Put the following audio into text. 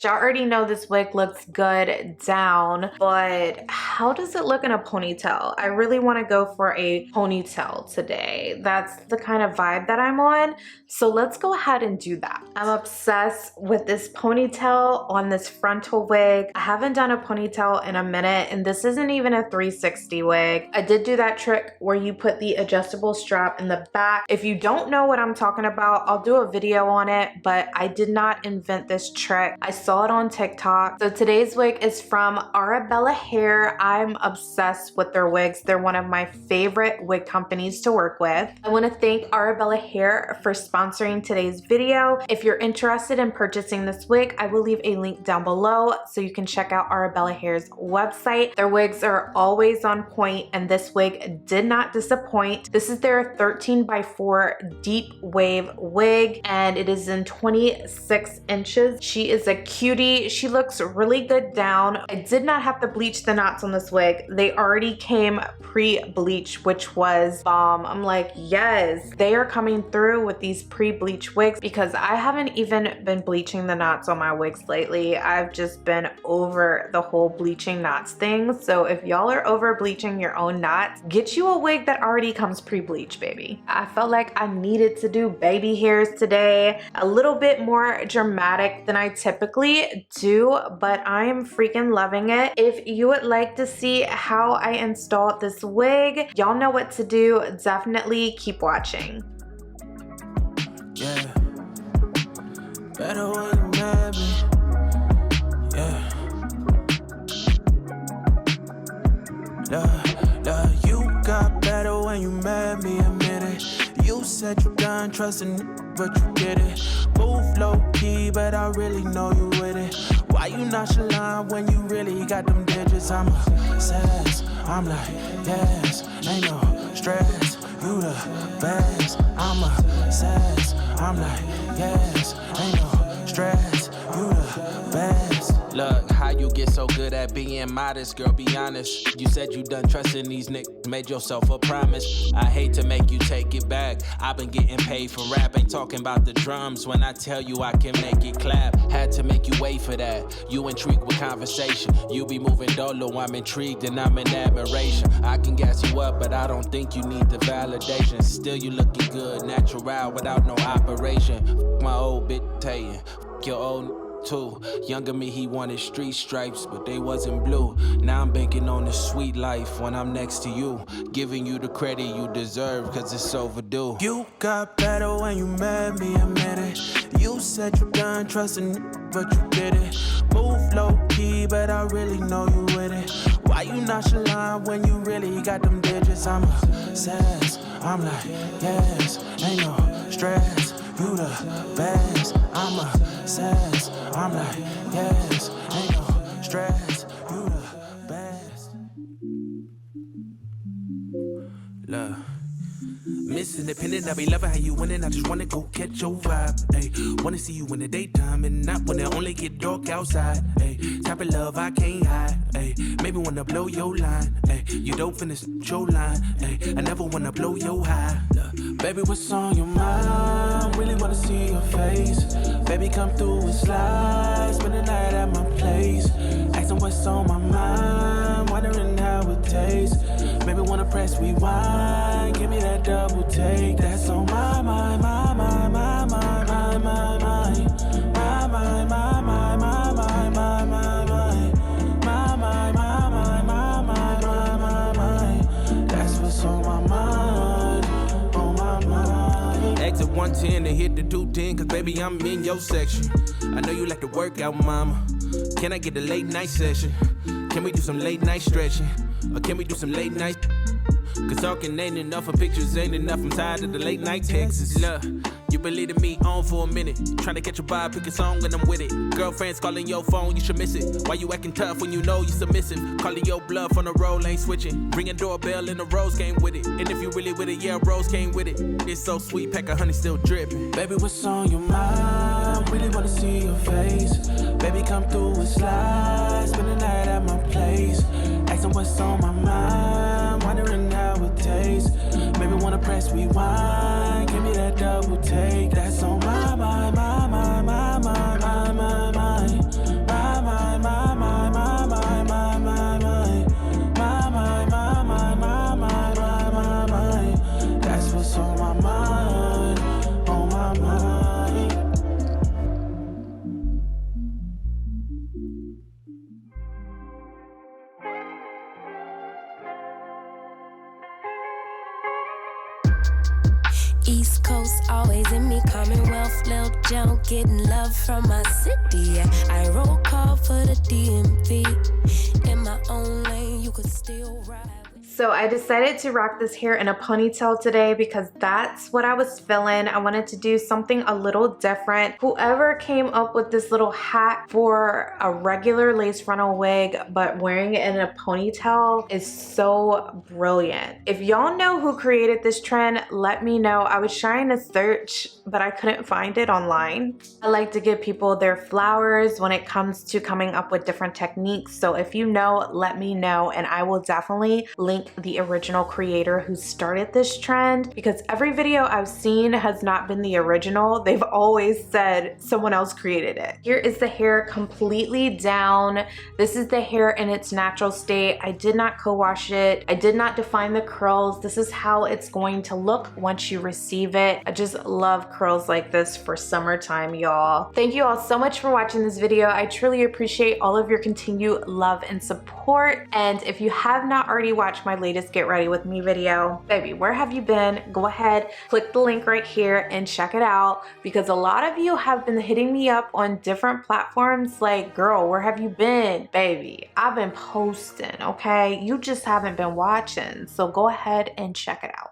Y'all already know this wig looks good down, but how does it look in a ponytail? I really want to go for a ponytail today. That's the kind of vibe that I'm on. So let's go ahead and do that. I'm obsessed with this ponytail on this frontal wig. I haven't done a ponytail in a minute, and this isn't even a 360 wig. I did do that trick where you put the adjustable strap in the back. If you don't know what I'm talking about, I'll do a video on it, but I did not invent this trick. I saw it on TikTok. So today's wig is from Arabella hair. I'm obsessed with their wigs. They're one of my favorite wig companies to work with. I want to thank Arabella hair for sponsoring today's video. If you're interested in purchasing this wig, I will leave a link down below so you can check out Arabella hair's website. Their wigs are always on point, and this wig did not disappoint. This is their 13x4 deep wave wig, and it is in 26 inches. She is a cutie. She looks really good down. I did not have to bleach the knots on this wig. They already came pre-bleached, which was bomb. I'm like, yes, they are coming through with these pre-bleach wigs, because I haven't even been bleaching the knots on my wigs lately. I've just been over the whole bleaching knots thing. So if y'all are over bleaching your own knots, get you a wig that already comes pre-bleached, baby. I felt like I needed to do baby hairs today, a little bit more dramatic than I typically do, but I am freaking loving it. If you would like to see how I installed this wig, y'all know what to do. Definitely keep watching. Yeah, better when you mad me. Yeah, you got better when you mad me, admit it. You said you done trusting, but you did it. Move low key, but I really know you with it. Why you nonchalant when you really got them digits? I'm obsessed. I'm like, yes, ain't no stress. You the best. I'm obsessed. I'm like, yes, ain't no stress. You the best. Look, how you get so good at being modest, girl, be honest. You said you done trusting these niggas, made yourself a promise. I hate to make you take it back. I've been getting paid for rap, ain't talking about the drums. When I tell you I can make it clap, had to make you wait for that. You intrigued with conversation, you be moving dolo, I'm intrigued and I'm in admiration. I can gas you up, but I don't think you need the validation. Still you looking good, natural, without no operation. My old bitch tell you, your old too. Younger me, he wanted street stripes, but they wasn't blue. Now I'm banking on the sweet life when I'm next to you, giving you the credit you deserve, cause it's overdue. You got better when you met me, admit it. You said you done trusting, but you did it. Move low key, but I really know you with it. Why you nonchalant when you really got them digits? I'm obsessed. I'm like, yes, ain't no stress. You the best. I'm obsessed. I'm like, yes, ain't no stress. You the best. Love. Miss Independent, I be loving how you winning. I just wanna go catch your vibe. Ayy, wanna see you in the daytime and not when it only get dark outside. Ayy, type of love I can't hide. Ayy, maybe wanna blow your line. Ayy, you don't finish your line. Ayy, I never wanna blow your high. Baby, what's on your mind? Really wanna see your face. Baby, come through and slide. Spend the night at my place. Asking what's on my mind. Wondering how it tastes. Maybe wanna press rewind. Give me that double take. That's on my mind, my mind, my mind, my mind, my mind. My mind, my mind, my mind, my mind, my mind, my mind, my mind, my mind, my mind. That's what's on my mind, on my mind. Exit 110 and hit the 210, cause baby I'm in your section. I know you like to work out, mama. Can I get a late night session? Can we do some late night stretching? Or can we do some late night? Cause talking ain't enough and pictures ain't enough. I'm tired of the late night texts. Look, you been leading me on for a minute. Trying to catch a vibe, pick a song and I'm with it. Girlfriends calling your phone, you should miss it. Why you acting tough when you know you submissive? Calling your bluff on the roll, ain't switching. Ring a doorbell and the rose came with it. And if you really with it, yeah, rose came with it. It's so sweet, pack of honey still dripping. Baby, what's on your mind? Really wanna see your face. Baby, come through and slide. Spend the night at my place. Asking what's on my mind. Wondering how it tastes. Maybe wanna press rewind. Give me that double take. That's on my mind, my mind, my mind, my mind, my mind. East Coast, always in me. Commonwealth, Lil Joe, getting love from my city. Yeah. I roll call for the DMV. In my own lane, you could still ride. So I decided to rock this hair in a ponytail today because that's what I was feeling. I wanted to do something a little different. Whoever came up with this little hat for a regular lace frontal wig but wearing it in a ponytail is so brilliant. If y'all know who created this trend, let me know. I was trying to search but I couldn't find it online. I like to give people their flowers when it comes to coming up with different techniques. So if you know, let me know and I will definitely link the original creator who started this trend, because every video I've seen has not been the original. They've always said someone else created it. Here is the hair completely down. This is the hair in its natural state. I did not co-wash it. I did not define the curls. This is how it's going to look once you receive it. I just love curls like this for summertime, y'all. Thank you all so much for watching this video. I truly appreciate all of your continued love and support. And if you have not already watched my latest Get Ready With Me video, baby, where have you been? Go ahead, click the link right here and check it out, because a lot of you have been hitting me up on different platforms like, girl, where have you been? Baby, I've been posting, okay? You just haven't been watching. So go ahead and check it out.